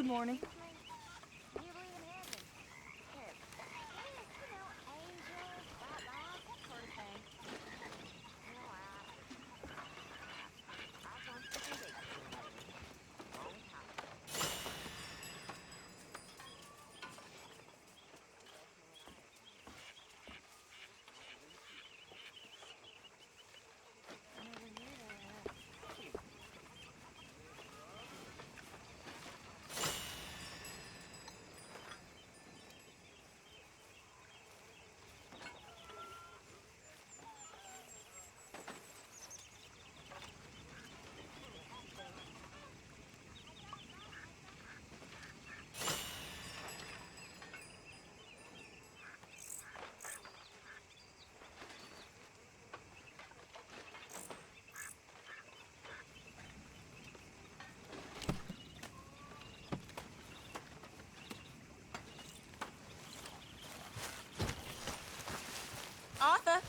Good morning. Do you believe in heaven? Yes. Yes, you know, angels, white light, that sort of thing. You know, I once was engaged to a lady. Long time ago. The best man I ever knew. I believe he was. I never knew that. Arthur!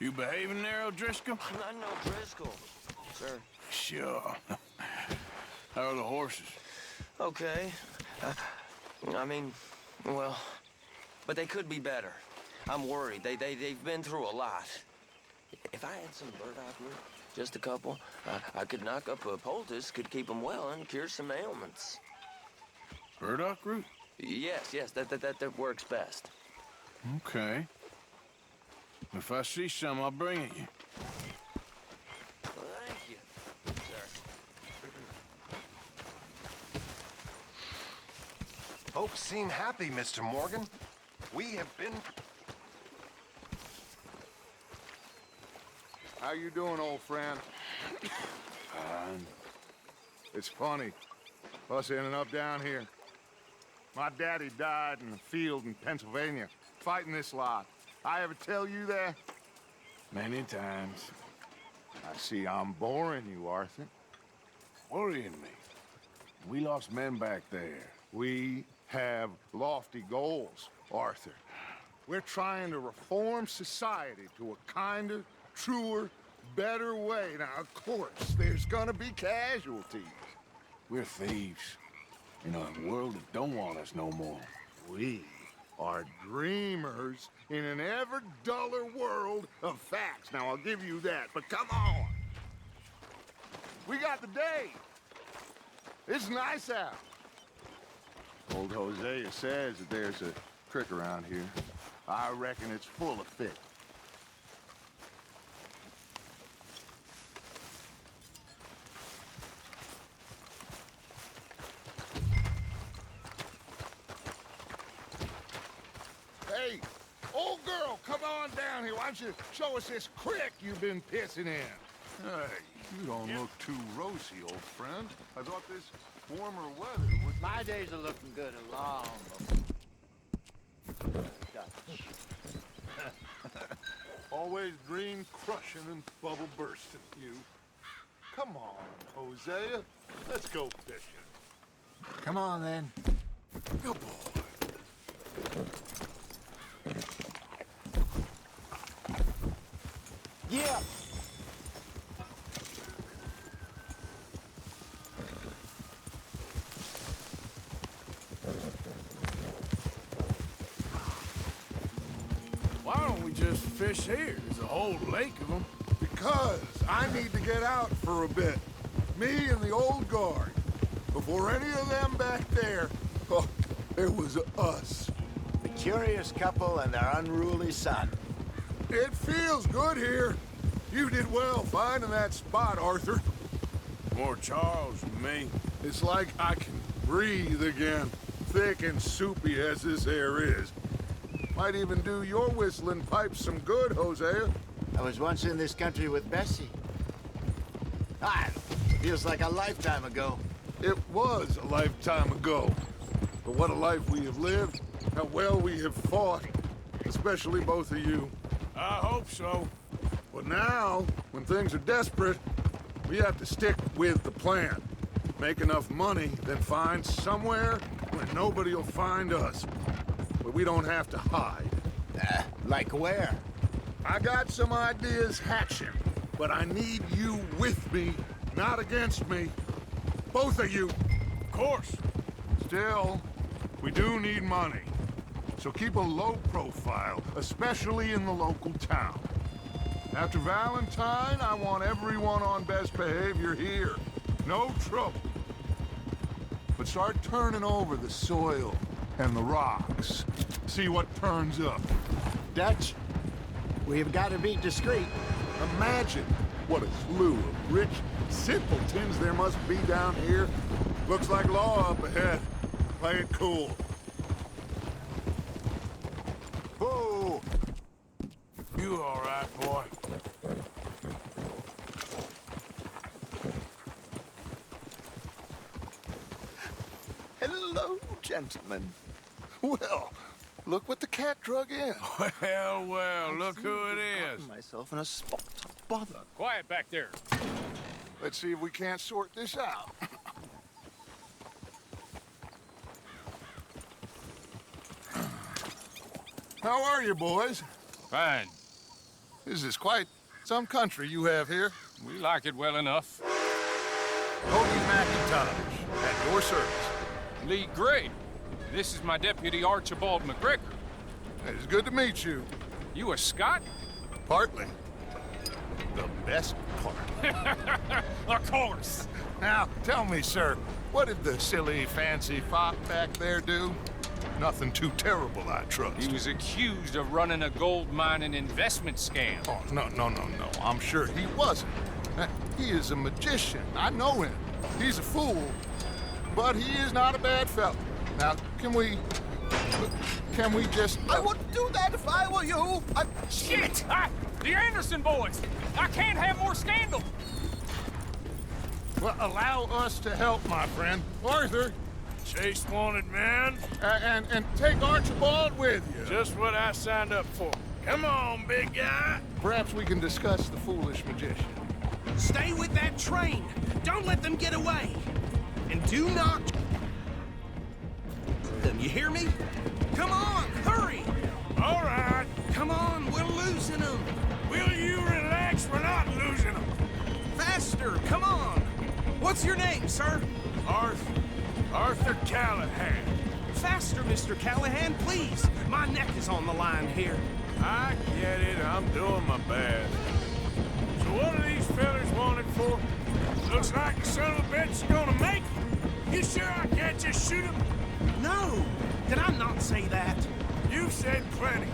You behaving there, O'Driscoll? I'm not no Driscoll, sir. Sure. How are the horses? Okay. I mean, well, but they could be better. I'm worried. They've been through a lot. If I had some burdock root, just a couple, I could knock up a poultice, could keep them well, and cure some ailments. Burdock root? Yes, that works best. Okay. If I see some, I'll bring it you. Well, thank you, sir. Folks seem happy, Mr. Morgan. We have been... How you doing, old friend? Fine. It's funny, us ending up down here. My daddy died in the field in Pennsylvania, fighting this lot. I ever tell you that? Many times. I see I'm boring you, Arthur. Worrying me. We lost men back there. We have lofty goals, Arthur. We're trying to reform society to a kinder, truer, better way. Now, of course, there's gonna be casualties. We're thieves. In a world that don't want us no more. We are dreamers in an ever duller world of facts. Now, I'll give you that, but come on. We got the day. It's nice out. Old Hosea says that there's a creek around here. I reckon it's full of fish. Hey, old girl, come on down here. Why don't you show us this creek you've been pissing in? Hey, you don't look too rosy, old friend. I thought this warmer weather would... My days are looking good along. Always green crushing and bubble bursting, you. Come on, Hosea. Let's go fishing. Come on, then. Good boy. Yeah! Why don't we just fish here? There's a whole lake of them. Because I need to get out for a bit. Me and the old guard. Before any of them back there, oh, there was us. The curious couple and their unruly son. It feels good here. You did well finding that spot, Arthur. More Charles than me. It's like I can breathe again, thick and soupy as this air is. Might even do your whistling pipes some good, Hosea. I was once in this country with Bessie. Ah, feels like a lifetime ago. It was a lifetime ago. But what a life we have lived, how well we have fought, especially both of you. I hope so. But now, when things are desperate, we have to stick with the plan. Make enough money, then find somewhere where nobody will find us. Where we don't have to hide. Like where? I got some ideas hatching, but I need you with me, not against me. Both of you. Of course. Still, we do need money. So keep a low profile, especially in the local town. After Valentine, I want everyone on best behavior here. No trouble. But start turning over the soil and the rocks. See what turns up. Dutch, we've got to be discreet. Imagine what a slew of rich simpletons there must be down here. Looks like law up ahead. Play it cool. Whoa! You all right, boy? Hello, gentlemen. Well, look what the cat drug in. Well, well, look who it is. Myself in a spot of bother. Quiet back there. Let's see if we can't sort this out. How are you, boys? Fine. This is quite some country you have here. We like it well enough. Cody McIntosh, at your service. Lee Gray. This is my deputy Archibald McGregor. It's good to meet you. You a Scot? Partly. The best part. Of course. Now, tell me, sir, what did the silly, fancy fop back there do? Nothing too terrible, I trust. He was accused of running a gold mining investment scam. Oh, no. I'm sure he wasn't. He is a magician. I know him. He's a fool, but he is not a bad fellow. Now, can we just... I wouldn't do that if I were you. Shit! The Anderson boys! I can't have more scandal! Well, allow us to help, my friend. Arthur, Chase wanted man. and take Archibald with you. Just what I signed up for. Come on, big guy. Perhaps we can discuss the foolish magician. Stay with that train. Don't let them get away. And do not... them, you hear me? Come on, hurry! All right. Come on, we're losing them. Will you relax? We're not losing them. Faster, come on. What's your name, sir? Arthur Callahan. Faster, Mr. Callahan, please. My neck is on the line here. I get it. I'm doing my best. So what are these fellas wanted for? Looks like the son of a bitch is gonna make it. You sure I can't just shoot him? No, did I not say that? You said plenty.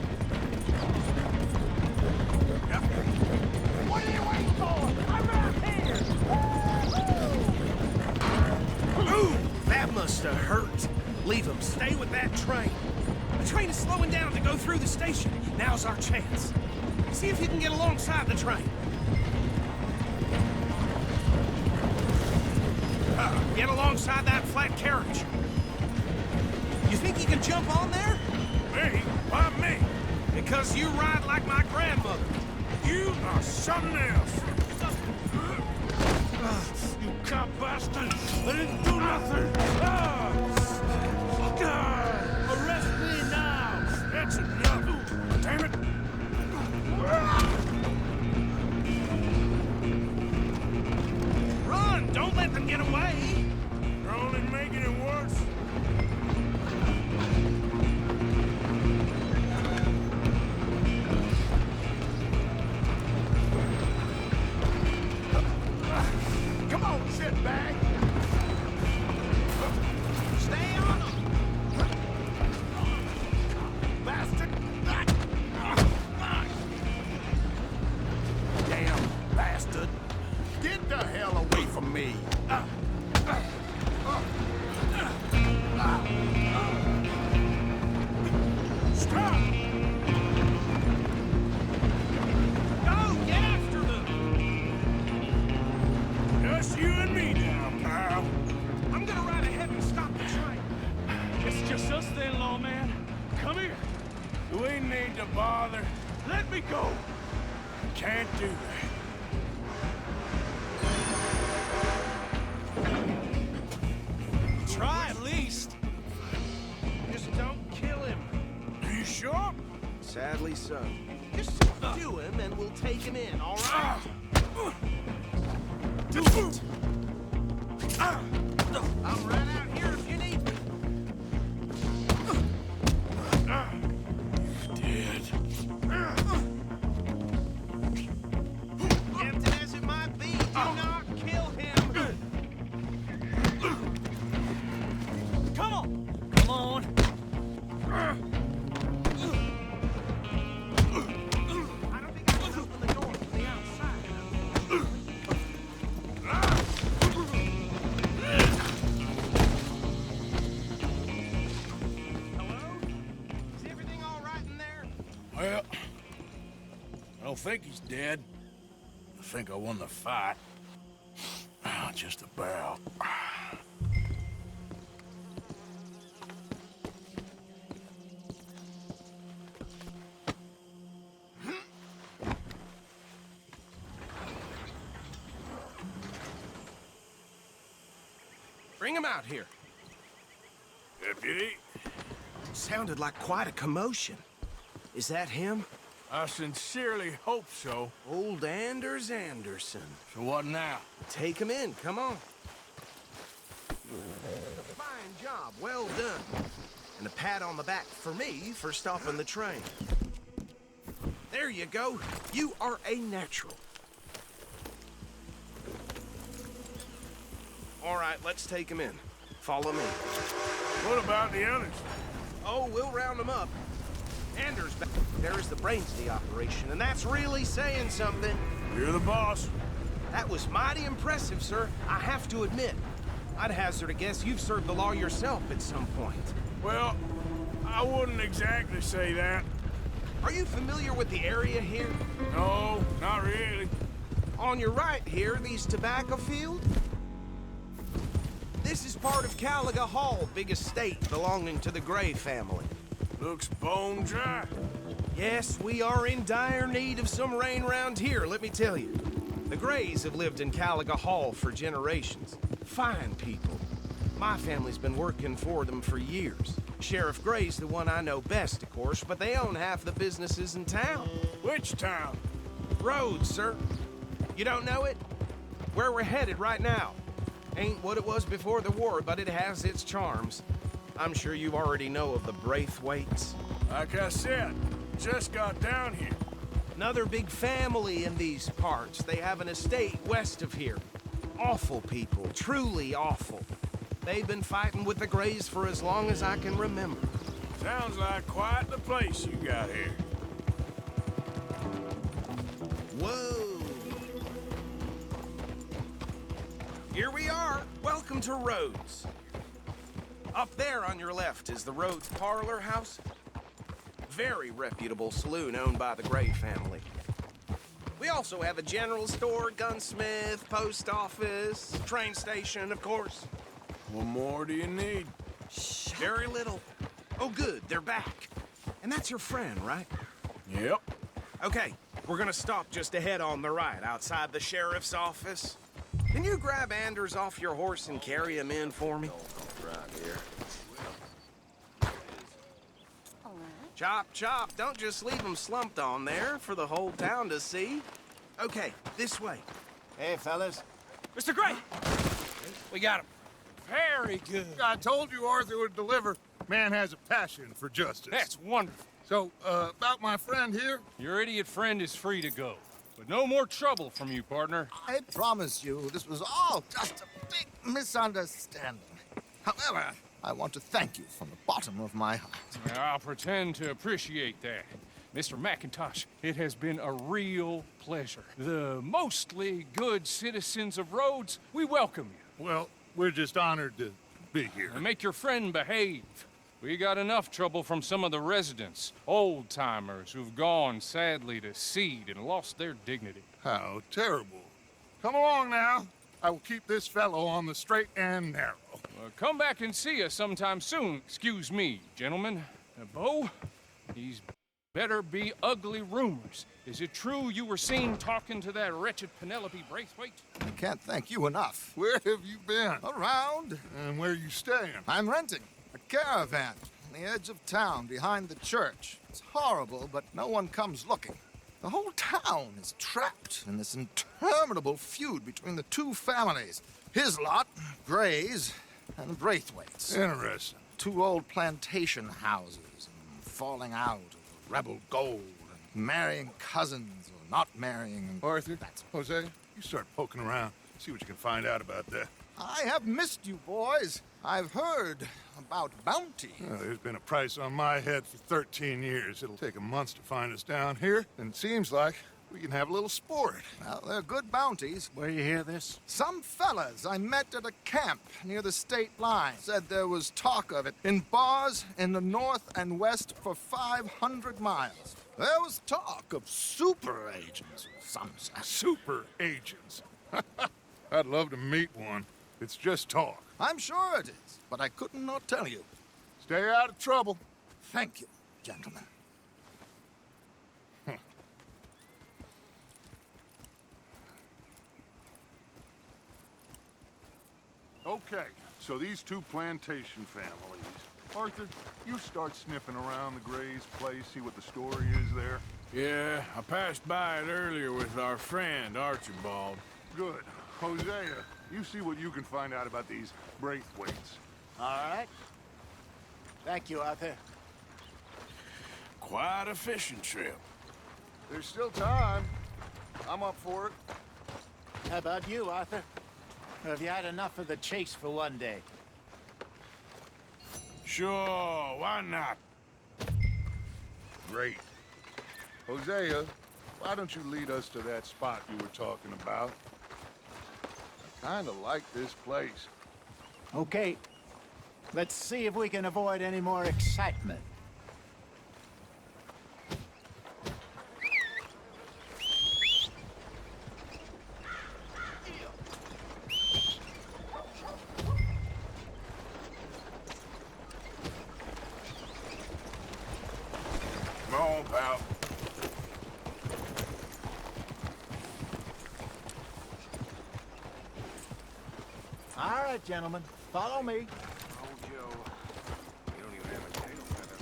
What are you waiting for? I'm right here! Ooh, that must have hurt. Leave them. Stay with that train. The train is slowing down to go through the station. Now's our chance. See if you can get alongside the train. Get alongside that flat carriage. You think you can jump on there? Me? Why me? Because you ride like my grandmother. You are something else. You cop bastard! I didn't do nothing! Arrest me now! That's enough! Damn it! Run! Don't let them get away! You're only making it worse. Can't do that. Try at least. Just don't kill him. Are you sure? Sadly so. Just subdue him and we'll take him in, all right? Do it. I'm right out here if you need me. Dead. Tempted as it might be, do not kill him. Come on. Come on. I don't think I can open the door from the outside. Hello? Is everything all right in there? Well, I don't think he's dead. I think I won the fight. Just about. Bring him out here. Deputy, Sounded like quite a commotion. Is that him? I sincerely hope so. Old Anders Anderson. So what now? Take him in, come on. Fine job, well done. And a pat on the back for me for stopping the train. There you go. You are a natural. All right, let's take him in. Follow me. What about the others? Oh, we'll round them up. Anders back there is the brains of the operation, and that's really saying something. You're the boss. That was mighty impressive, sir. I have to admit. I'd hazard a guess you've served the law yourself at some point. Well, I wouldn't exactly say that. Are you familiar with the area here? No, not really. On your right here, these tobacco fields? This is part of Caliga Hall, big estate belonging to the Gray family. Looks bone dry. Yes, we are in dire need of some rain round here, let me tell you. The Grays have lived in Caliga Hall for generations. Fine people. My family's been working for them for years. Sheriff Gray's the one I know best, of course, but they own half the businesses in town. Which town? Rhodes, sir. You don't know it? Where we're headed right now. Ain't what it was before the war, but it has its charms. I'm sure you already know of the Braithwaites. Like I said, just got down here. Another big family in these parts. They have an estate west of here. Awful people, truly awful. They've been fighting with the Grays for as long as I can remember. Sounds like quite the place you got here. Whoa. Here we are. Welcome to Rhodes. Up there on your left is the Rhodes Parlor House. Very reputable saloon owned by the Gray family. We also have a general store, gunsmith, post office, train station, of course. What more do you need? Very little. Oh, good, they're back. And that's your friend, right? Yep. Okay, we're gonna stop just ahead on the right, outside the sheriff's office. Can you grab Anders off your horse and carry him in for me? Right here. All right. Chop, chop. Don't just leave him slumped on there for the whole town to see. Okay, this way. Hey, fellas. Mr. Gray! We got him. Very good. I told you Arthur would deliver. Man has a passion for justice. That's wonderful. So, about my friend here, Your idiot friend is free to go. But no more trouble from you, partner. I promise you, this was all just a big misunderstanding. However, I want to thank you from the bottom of my heart. I'll pretend to appreciate that. Mr. McIntosh, it has been a real pleasure. The mostly good citizens of Rhodes, we welcome you. well, we're just honored to be here. And make your friend behave. We got enough trouble from some of the residents, old-timers who've gone, sadly, to seed and lost their dignity. How terrible. Come along now. I will keep this fellow on the straight and narrow. Come back and see us sometime soon. Excuse me, gentlemen. Bo, he's Better be ugly rumors. Is it true you were seen talking to that wretched Penelope Braithwaite? I can't thank you enough. Where have you been? Around. And where you staying? I'm renting a caravan on the edge of town behind the church. It's horrible, but no one comes looking. The whole town is trapped in this interminable feud between the two families. His lot, Gray's, and Braithwaite's. Interesting. Two old plantation houses, and falling out over rebel gold, and marrying cousins or not marrying. And Arthur, Jose, you start poking around. See what you can find out about that. I have missed you, boys. I've heard about bounty. Well, there's been a price on my head for 13 years. It'll take a month to find us down here, and it seems like we can have a little sport. Well, they're good bounties. Where you hear this? Some fellas I met at a camp near the state line said there was talk of it in bars in the north and west for 500 miles. There was talk of super agents of some sort. Super agents. I'd love to meet one. It's just talk. I'm sure it is, but I couldn't not tell you. Stay out of trouble. Thank you, gentlemen. Okay, so these two plantation families. Arthur, you start sniffing around the Gray's place, see what the story is there. Yeah, I passed by it earlier with our friend, Archibald. Good. Hosea, you see what you can find out about these Braithwaites. All right. Thank you, Arthur. Quite a fishing trip. There's still time. I'm up for it. How about you, Arthur? Or have you had enough of the chase for one day? Sure, why not? Great. Hosea, why don't you lead us to that spot you were talking about? I kinda like this place. Okay. Let's see if we can avoid any more excitement. Come on, pal. All right, gentlemen. Follow me. Oh, Joe. You don't even have a tail feather,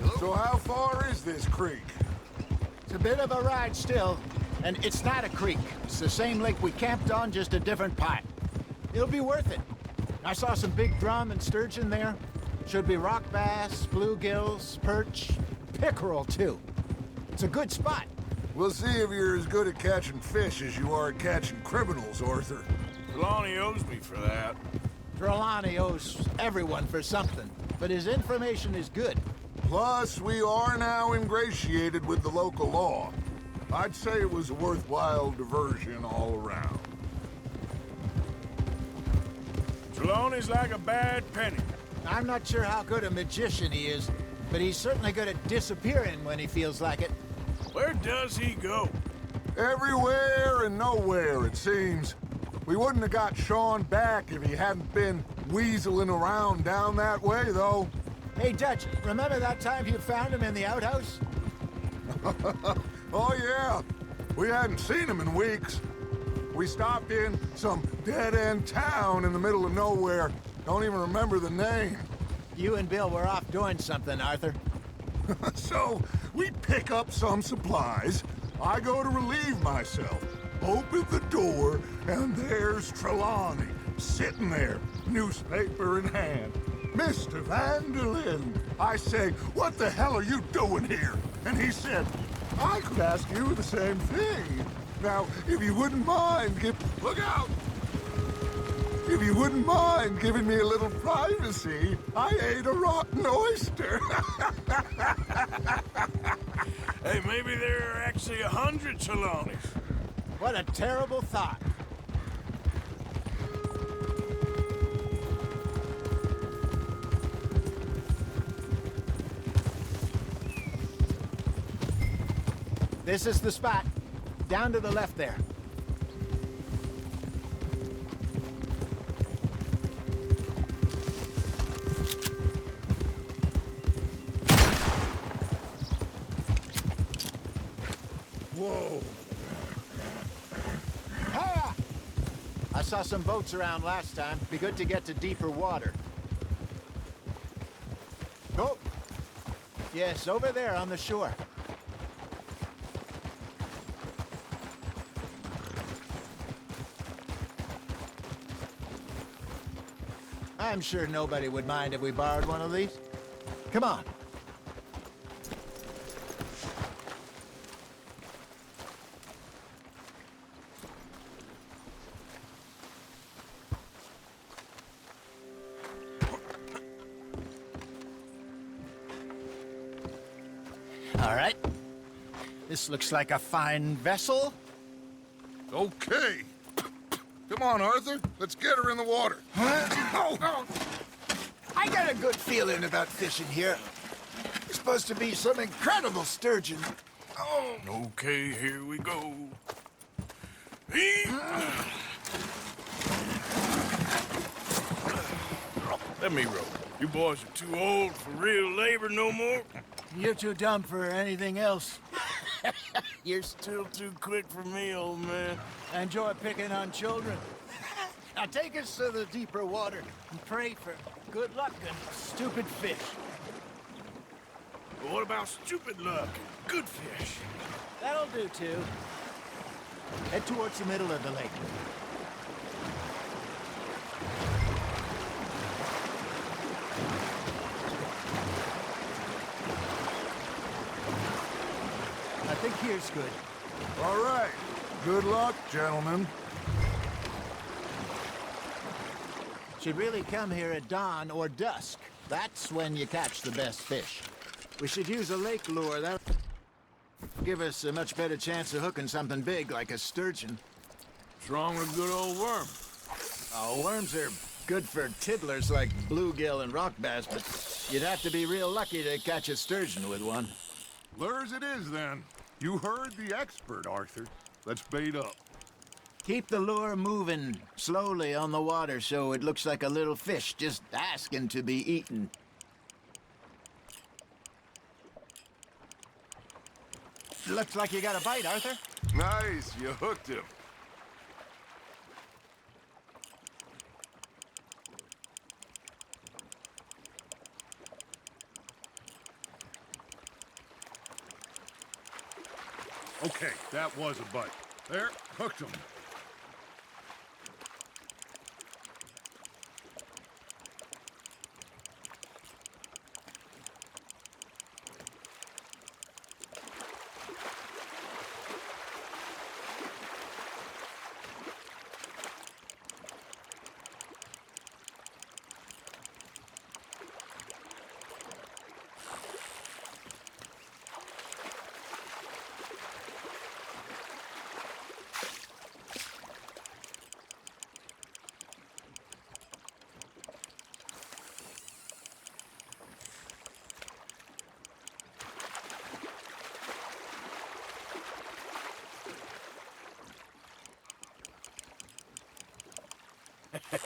man. So how far is this creek? It's a bit of a ride still, and it's not a creek. It's the same lake we camped on, just a different part. It'll be worth it. I saw some big drum and sturgeon there. Should be rock bass, bluegills, perch, pickerel too. It's a good spot. We'll see if you're as good at catching fish as you are at catching criminals, Arthur. Trelawney owes me for that. Trelawney owes everyone for something, but his information is good. Plus, we are now ingratiated with the local law. I'd say it was a worthwhile diversion all around. Trelawney's like a bad penny. I'm not sure how good a magician he is, but he's certainly good at disappearing when he feels like it. Where does he go? Everywhere and nowhere, it seems. We wouldn't have got Sean back if he hadn't been weaseling around down that way, though. Hey, Dutch, remember that time you found him in the outhouse? Oh, yeah. We hadn't seen him in weeks. We stopped in some dead-end town in the middle of nowhere. Don't even remember the name. You and Bill were off doing something, Arthur. So, we pick up some supplies. I go to relieve myself. Open the door, and there's Trelawney, sitting there, newspaper in hand. Mr. Vanderlyn. I say, what the hell are you doing here? And he said, I could ask you the same thing. Now, if you wouldn't mind, look out! If you wouldn't mind giving me a little privacy, I ate a rotten oyster. Hey, maybe there are actually 100 Trelawneys. What a terrible thought. This is the spot. Down to the left there. Whoa. Hiya! I saw some boats around last time. Be good to get to deeper water. Oh! Yes, over there on the shore. I'm sure nobody would mind if we borrowed one of these. Come on. All right. This looks like a fine vessel. Okay. Come on, Arthur. Let's get her in the water. I got a good feeling about fishing here. There's supposed to be some incredible sturgeon. Oh. Okay, here we go. Let me row. You boys are too old for real labor no more. You're too dumb for anything else. You're still too quick for me, old man. I enjoy picking on children. Now take us to the deeper water and pray for good luck and stupid fish. But what about stupid luck and good fish? That'll do, too. Head towards the middle of the lake. I think here's good. All right. Good luck, gentlemen. Should really come here at dawn or dusk. That's when you catch the best fish. We should use a lake lure. That'll give us a much better chance of hooking something big like a sturgeon. What's wrong with good old worm? Oh, worms are good for tiddlers like bluegill and rock bass, but you'd have to be real lucky to catch a sturgeon with one. Lures it is, then. You heard the expert, Arthur. Let's bait up. Keep the lure moving slowly on the water so it looks like a little fish just asking to be eaten. Looks like you got a bite, Arthur. Nice. You hooked him. Okay, that was a bite. There, hooked him.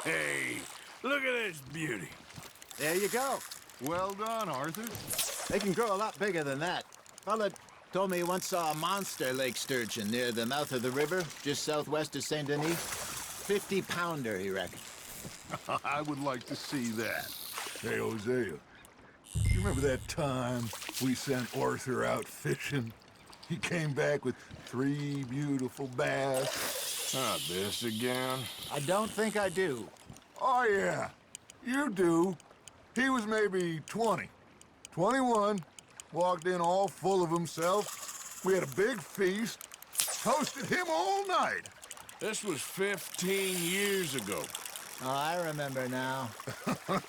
Hey, look at this beauty. There you go. Well done, Arthur. They can grow a lot bigger than that. Fella told me he once saw a monster lake sturgeon near the mouth of the river, just southwest of Saint Denis. 50-pounder, he reckoned. I would like to see that. Hey, Hosea, you remember that time we sent Arthur out fishing? He came back with 3 beautiful bass. Not this again. I don't think I do. Oh, yeah, you do. He was maybe 20, 21, walked in all full of himself. We had a big feast, toasted him all night. This was 15 years ago. Oh, I remember now.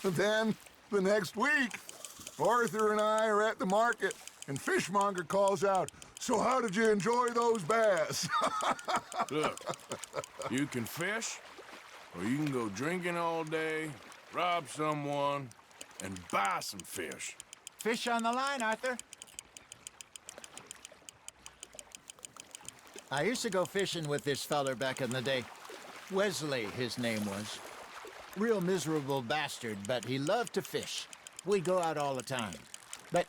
Then, the next week, Arthur and I are at the market, and Fishmonger calls out, "So how did you enjoy those bass?" Look, you can fish, or you can go drinking all day, rob someone, and buy some fish. Fish on the line, Arthur. I used to go fishing with this feller back in the day. Wesley, his name was. Real miserable bastard, but he loved to fish. We'd go out all the time. But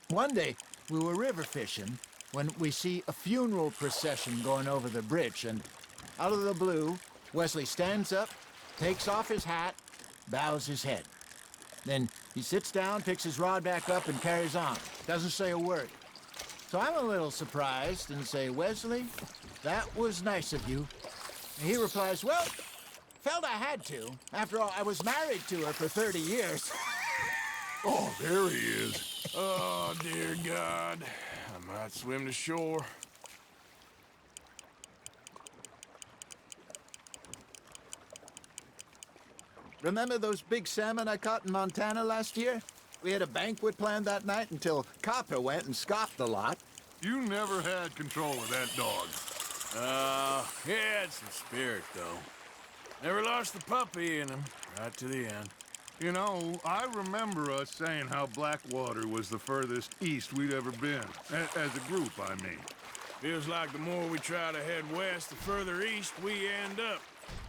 one day, we were river fishing, when we see a funeral procession going over the bridge, and out of the blue, Wesley stands up, takes off his hat, bows his head. Then he sits down, picks his rod back up, and carries on. Doesn't say a word. So I'm a little surprised and say, Wesley, that was nice of you. And he replies, well, felt I had to. After all, I was married to her for 30 years. Oh, there he is. Oh, dear God. I might swim to shore. Remember those big salmon I caught in Montana last year? We had a banquet planned that night until Copper went and scoffed the lot. You never had control of that dog. He had some spirit, though. Never lost the puppy in him, right to the end. You know, I remember us saying how Blackwater was the furthest east we'd ever been. As a group, I mean. Feels like the more we try to head west, the further east we end up.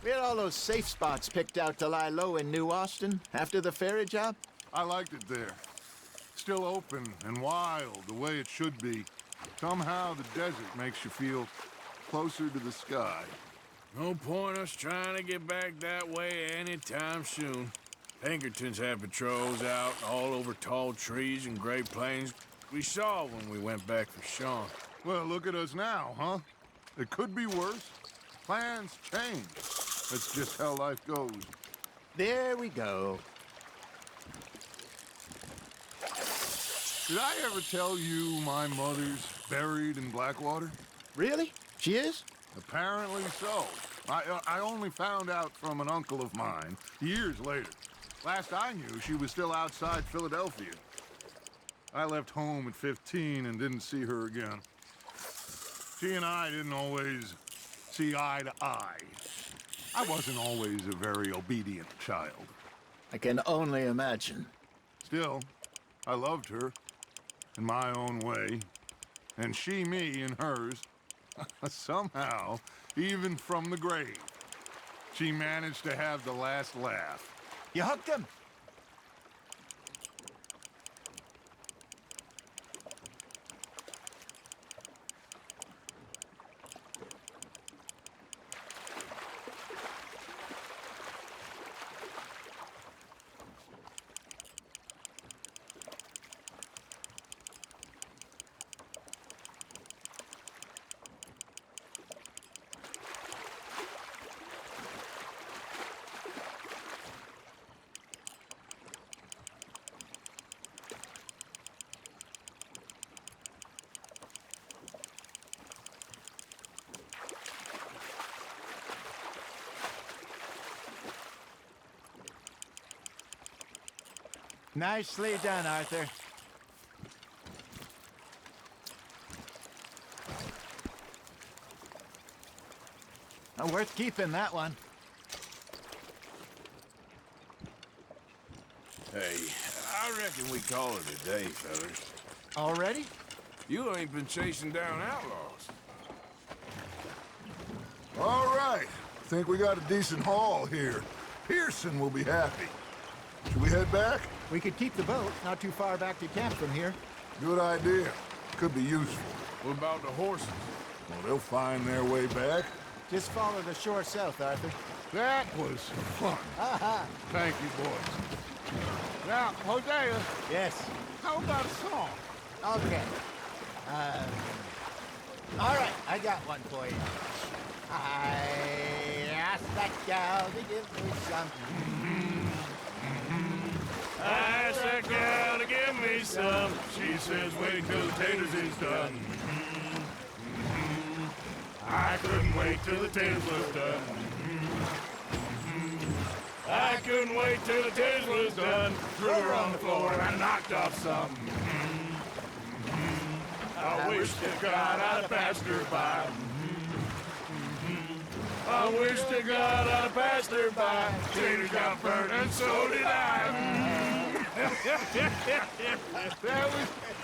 We had all those safe spots picked out to lie low in New Austin after the ferry job. I liked it there. Still open and wild, the way it should be. Somehow the desert makes you feel closer to the sky. No point us trying to get back that way anytime soon. Pinkertons had patrols out all over tall trees and Great Plains. We saw when we went back for Sean. Well, look at us now, huh? It could be worse. Plans change. That's just how life goes. There we go. Did I ever tell you my mother's buried in Blackwater? Really? She is? Apparently so. I only found out from an uncle of mine years later. Last I knew, she was still outside Philadelphia. I left home at 15 and didn't see her again. She and I didn't always see eye to eye. I wasn't always a very obedient child. I can only imagine. Still, I loved her in my own way, and she me in hers. Somehow, even from the grave, she managed to have the last laugh. You hooked him? Nicely done, Arthur. Worth keeping, that one. Hey, I reckon we call it a day, fellas. Already? You ain't been chasing down outlaws. All right. Think we got a decent haul here. Pearson will be happy. Should we head back? We could keep the boat not too far back to camp from here. Good idea. Could be useful. What about the horses? Well, they'll find their way back. Just follow the shore south, Arthur. That was fun. Thank you, boys. Now, Hosea, Yes. how about a song? Okay. All right, I got one for you. I asked that gal to give me some. I asked that gal to give me some. She says, wait till the taters is done. I couldn't wait till the taters was done. I couldn't wait till the taters was done. Threw her on the floor and I knocked off some. I wish to God I'd have passed her by. I wish to God I'd have passed her by. Taters got burnt and so did I.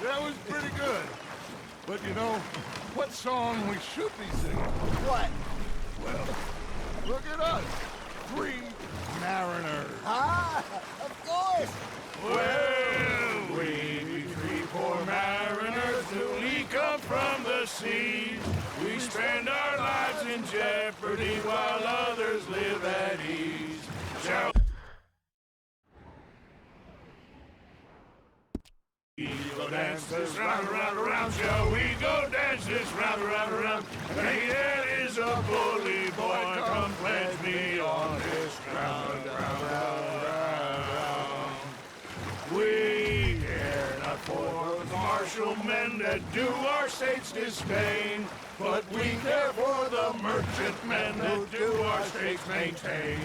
That was pretty good. But you know, what song we should be singing? What? Well, look at us. 3 mariners. Ah, of course. Well, we 3 poor mariners, we come from the seas. We spend our lives in jeopardy while others live at ease. Shall we go dance this round, around, around? Shall we go dance this round, around, around? Hey, that is a bully boy. Come pledge me on this ground, ground, ground, ground. We care not for the martial men that do our state's disdain, but we care for the merchant men that do our state's maintain.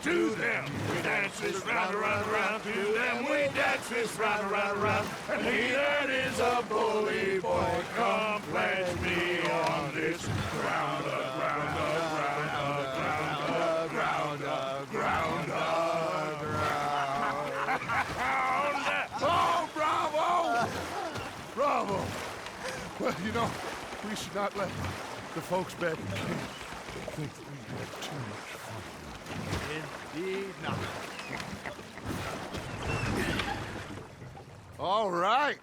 To them we dance this round, around, around. To them we dance this round, around, around. And he that is a bully boy, come pledge me on this ground, ground, ground, ground, ground, ground, ground. Oh, bravo! Bravo! Well, you know, we should not let the folks back in camp think that we had too much fun. Indeed not. All right.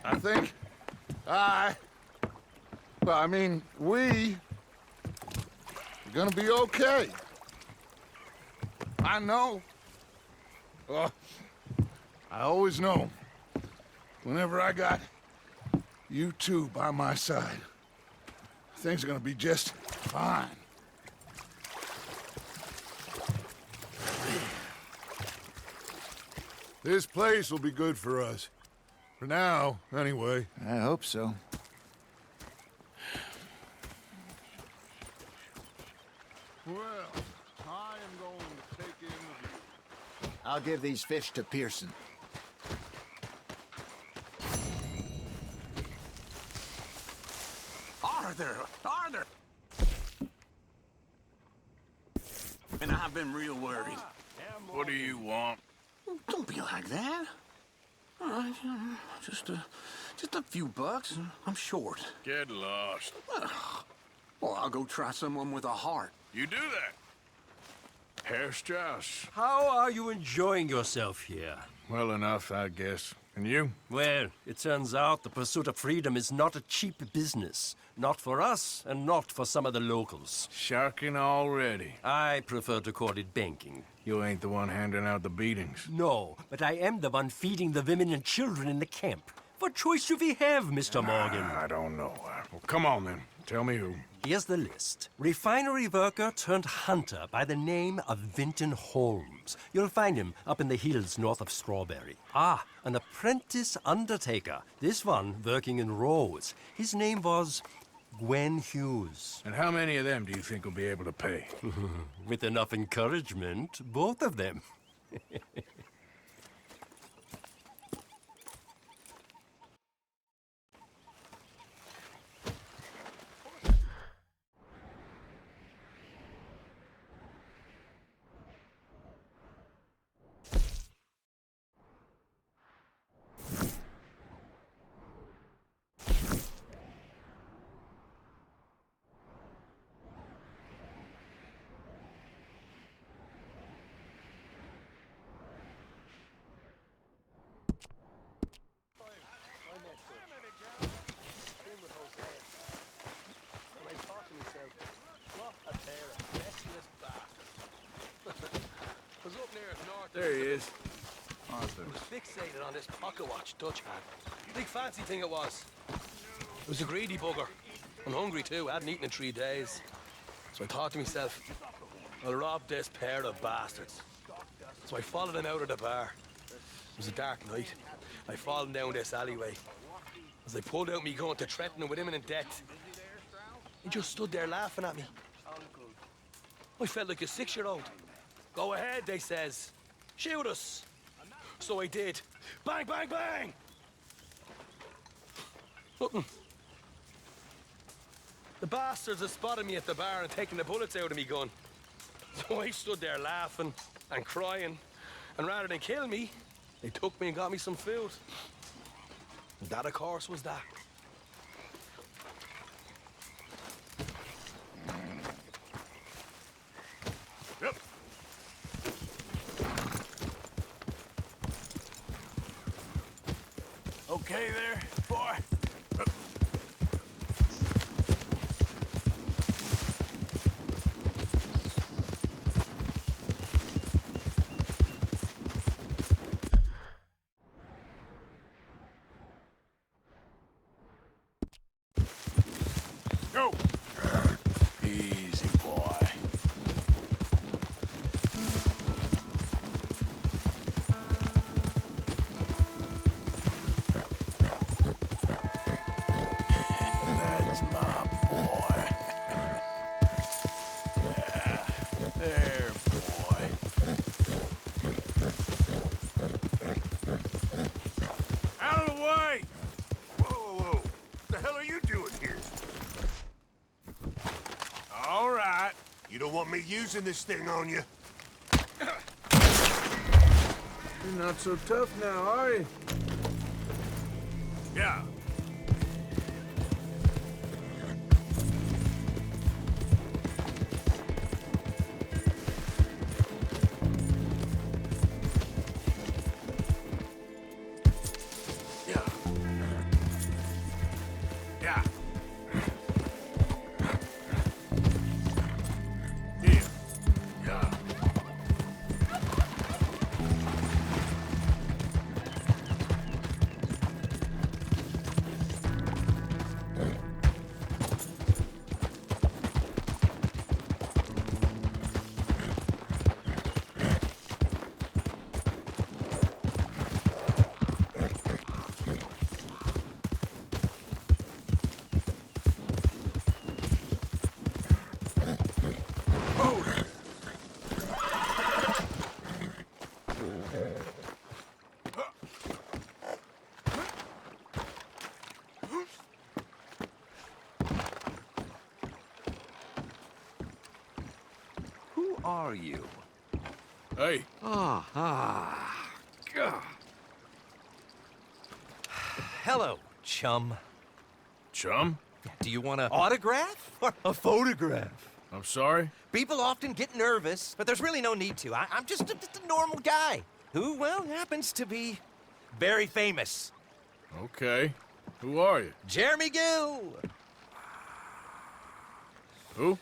I think we are gonna be okay. I know. I always know. Whenever I got you two by my side, things are gonna be just fine. This place will be good for us. For now, anyway. I hope so. Well, I am going to take in the view. I'll give these fish to Pearson. Arthur! And I've been real worried. What do you want? Don't be like that. All right, just a few bucks. I'm short. Get lost. Well, I'll go try someone with a heart. You do that. Herr Strauss. How are you enjoying yourself here? Well enough, I guess. And you? Well, it turns out the pursuit of freedom is not a cheap business. Not for us, and not for some of the locals. Sharking already. I prefer to call it banking. You ain't the one handing out the beatings. No, but I am the one feeding the women and children in the camp. What choice do we have, Mr. Morgan? I don't know. Well, come on, then. Tell me who. Here's the list. Refinery worker turned hunter by the name of Vinton Holmes. You'll find him up in the hills north of Strawberry. Ah, an apprentice undertaker. This one working in Rhodes. His name was Gwen Hughes. And how many of them do you think will be able to pay? With enough encouragement, both of them. There he is. Arthur. He was fixated on this pocket watch Dutch had. Big fancy thing it was. It was a greedy bugger. And hungry too. I hadn't eaten in 3 days. So I thought to myself, I'll rob this pair of bastards. So I followed him out of the bar. It was a dark night. I followed him down this alleyway. As I pulled out me gun to threaten him with imminent death, he just stood there laughing at me. I felt like a 6-year-old. Go ahead, they says. Shoot us. So I did. Bang, bang, bang! Nothing. The bastards had spotted me at the bar and taken the bullets out of me gun. So I stood there laughing and crying. And rather than kill me, they took me and got me some food. And that, of course, was that. Yep. Okay there? boy. Go. Easy, boy. That's my boy. Yeah. There, boy. Out of the way! Whoa, whoa, whoa. What the hell are you doing here? All right. You don't want me using this thing on you? You're not so tough now, are you? Yeah. Yeah. Yeah. Yeah. Yeah. Who are you? Hey. God. Hello, chum. Chum? Do you want an autograph or a photograph? I'm sorry? People often get nervous, but there's really no need to. I'm just a normal guy who, well, happens to be very famous. Okay. Who are you? Jeremy Gill, Who?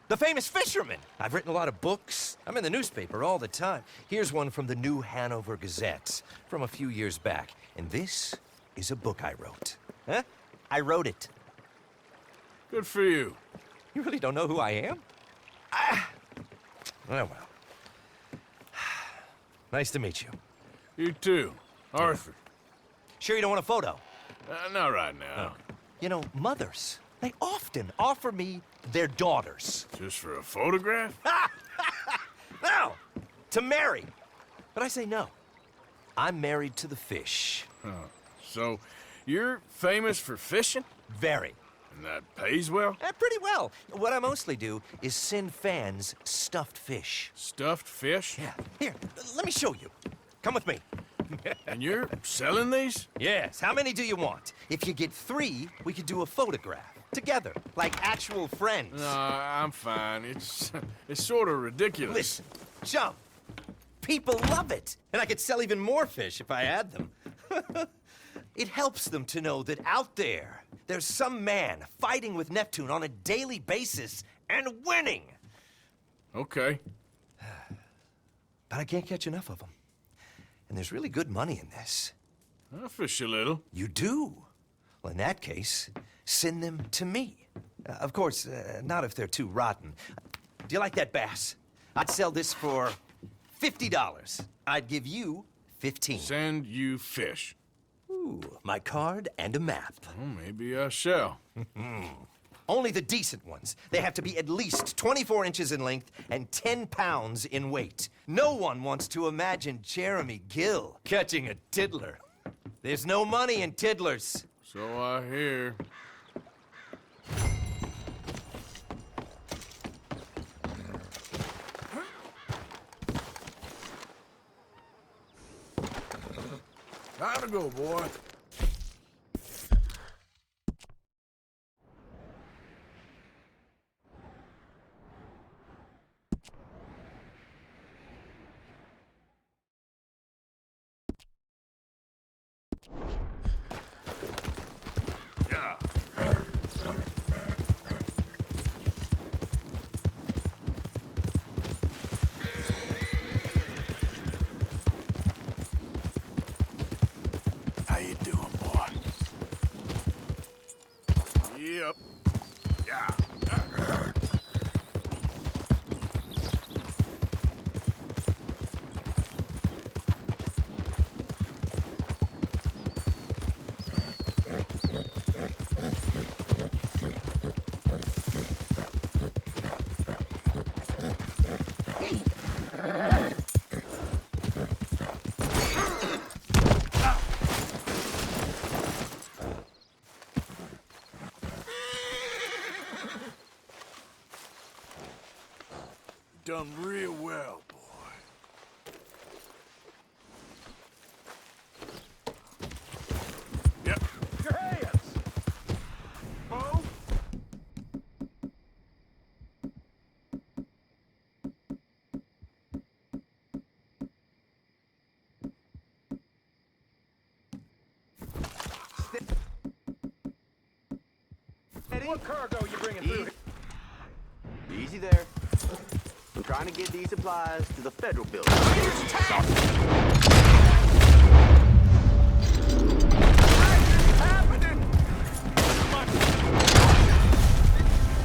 the famous fisherman. I've written a lot of books. I'm in the newspaper all the time. Here's one from the New Hanover Gazette from a few years back. And this is a book I wrote. Huh? I wrote it. Good for you. You really don't know who I am? Ah. Oh, well. Nice to meet you. You too. Arthur. Sure you don't want a photo? Not right now. You know, mothers, they often offer me their daughters. Just for a photograph? No, to marry. But I say no. I'm married to the fish. Huh. So, you're famous for fishing? Very. And that pays well? Pretty well. What I mostly do is send fans stuffed fish. Stuffed fish? Yeah. Here, let me show you. Come with me. And you're selling these? Yes. How many do you want? If you get 3, we could do a photograph. Together, like actual friends. No, I'm fine. It's sort of ridiculous. Listen, chum. People love it. And I could sell even more fish if I had them. It helps them to know that out there, there's some man fighting with Neptune on a daily basis and winning. Okay. But I can't catch enough of them. And there's really good money in this. I'll fish a little. You do? Well, in that case, send them to me. Of course, not if they're too rotten. Do you like that bass? I'd sell this for $50. I'd give you 15. Send you fish. Ooh, my card and a map. Well, maybe I shall. Only the decent ones. They have to be at least 24 inches in length and 10 pounds in weight. No one wants to imagine Jeremy Gill catching a tiddler. There's no money in tiddlers. So I hear. Time to go, boy. How you doing, boy? Yep. Yeah. Done real well, boy. Yep. Your hands! Bo? What cargo you bringing through? Easy there. I'm trying to get these supplies to the federal building.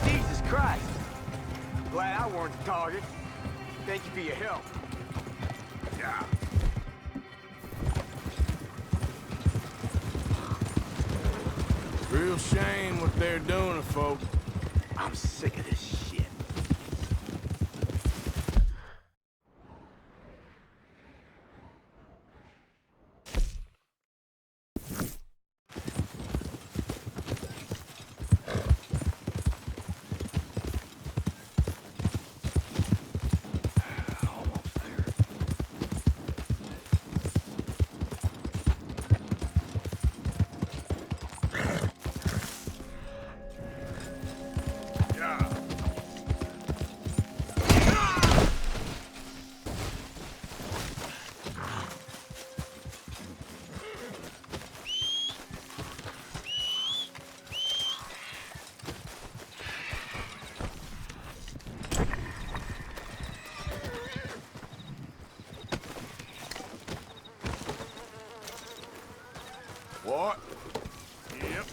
Jesus Christ! Glad I weren't the target. Thank you for your help. Yeah. Real shame what they're doing to folk. I'm sick of this shit. What? Yep.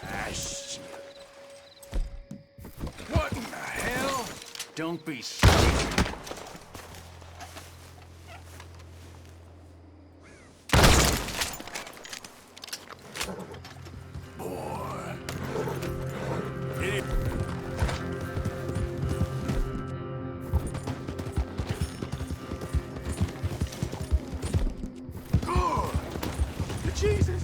Ah, shit. What in the hell? Don't be silly. Boy. It... Good! Jesus!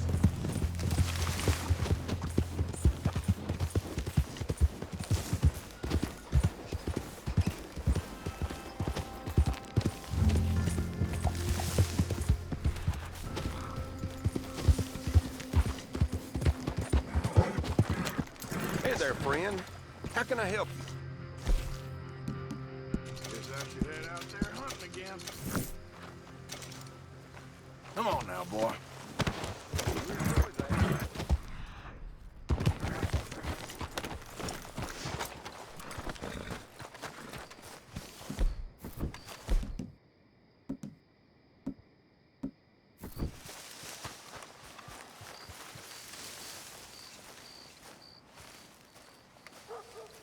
Hey there, friend. How can I help you? Guess I should head out there hunting again. Come on now, boy.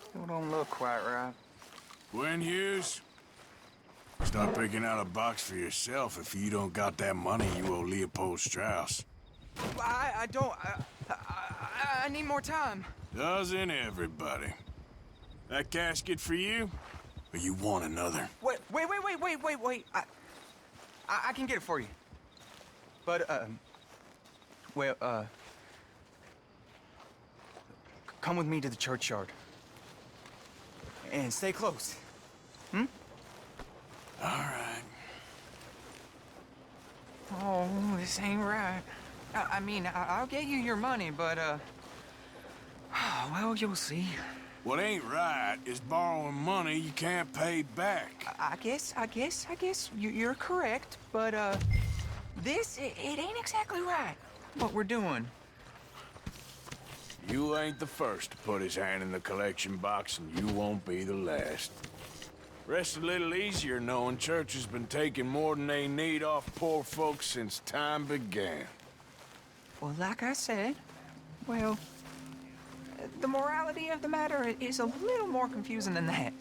Still don't look quite right. Gwen Hughes, start picking out a box for yourself if you don't got that money you owe Leopold Strauss. I don't. I need more time. Doesn't everybody? That casket for you? Or you want another? Wait. I can get it for you. But, come with me to the churchyard. And stay close. Hmm? All right. Oh, this ain't right. I mean, I'll get you your money, but, well, you'll see. What ain't right is borrowing money you can't pay back. I guess you're correct, but, it ain't exactly right, what we're doing. You ain't the first to put his hand in the collection box, and you won't be the last. Rests a little easier knowing church has been taking more than they need off poor folks since time began. Well, like I said, well, the morality of the matter is a little more confusing than that.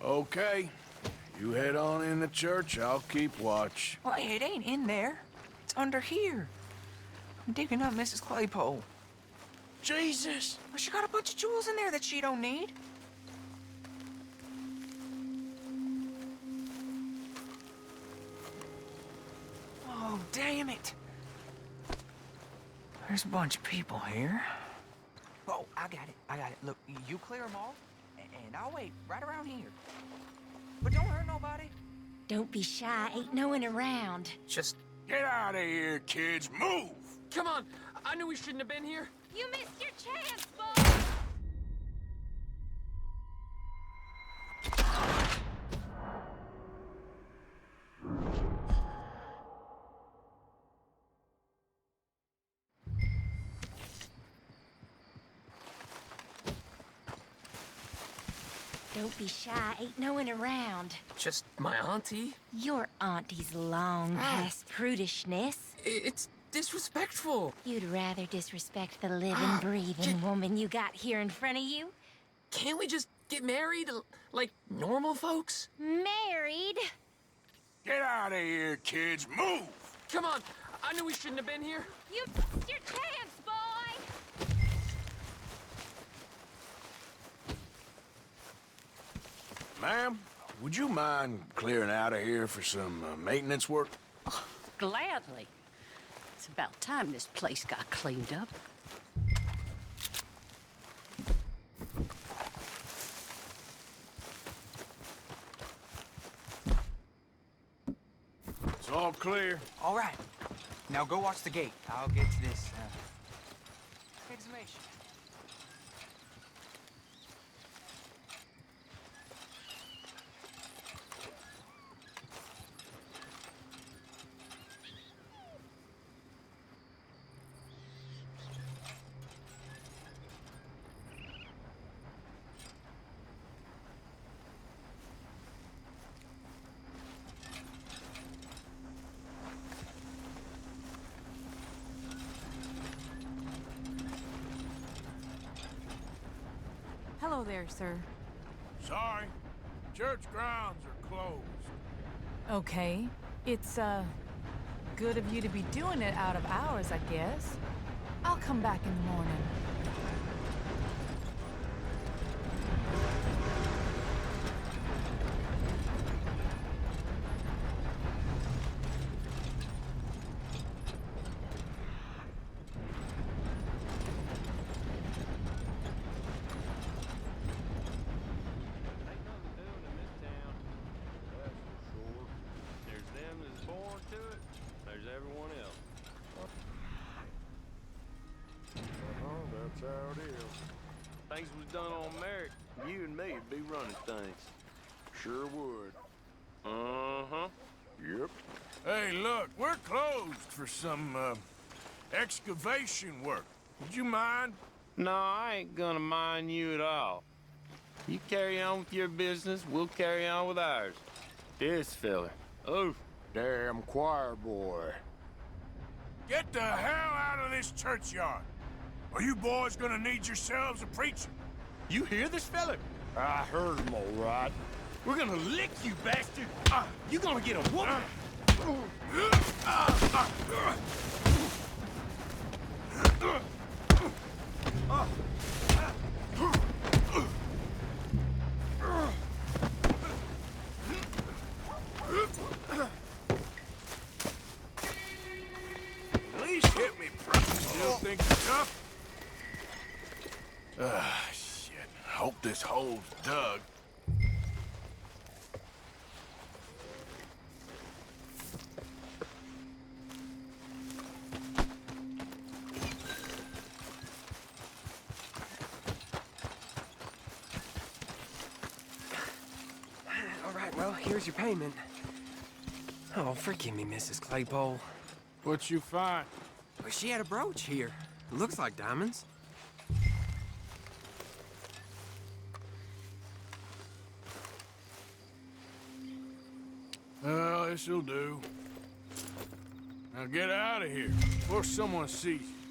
Okay. You head on in the church, I'll keep watch. Well, it ain't in there. It's under here. I'm digging up Mrs. Claypole. Jesus! Well, she got a bunch of jewels in there that she don't need. Oh, damn it. There's a bunch of people here. Oh, I got it. Look, you clear them all, and I'll wait right around here. But don't hurt nobody. Don't be shy. Ain't no one around. Just get out of here, kids. Move! Come on. I knew we shouldn't have been here. You missed your chance, boy! Don't be shy. Ain't no one around. Just my auntie. Your auntie's long past prudishness. It's disrespectful. You'd rather disrespect the living, breathing woman you got here in front of you? Can't we just get married like normal folks? Married? Get out of here, kids. Move! Come on. I knew we shouldn't have been here. You missed your chance, boy! Ma'am, would you mind clearing out of here for some maintenance work? Oh, gladly. It's about time this place got cleaned up. It's all clear. All right. Now go watch the gate. I'll get to this, exhumation. Hello there, sir. Sorry. Church grounds are closed. Okay. It's, good of you to be doing it out of hours, I guess. I'll come back in the morning. Things was done on merit, you and me'd be running things. Sure would. Uh-huh. Yep. Hey, look, we're closed for some, excavation work. Would you mind? No, I ain't gonna mind you at all. You carry on with your business, we'll carry on with ours. This fella. Oh, damn choir boy. Get the hell out of this churchyard. Are you boys gonna need yourselves a preacher? You hear this fella? I heard him all right. We're gonna lick you, bastard! You gonna get a whooping! At least hit me, bro. Still think you're tough? Shit. Hope this hole's dug. well, here's your payment. Oh, forgive me, Mrs. Claypole. What you find? Well, she had a brooch here. Looks like diamonds. Well, this'll do. Now get out of here before someone sees you.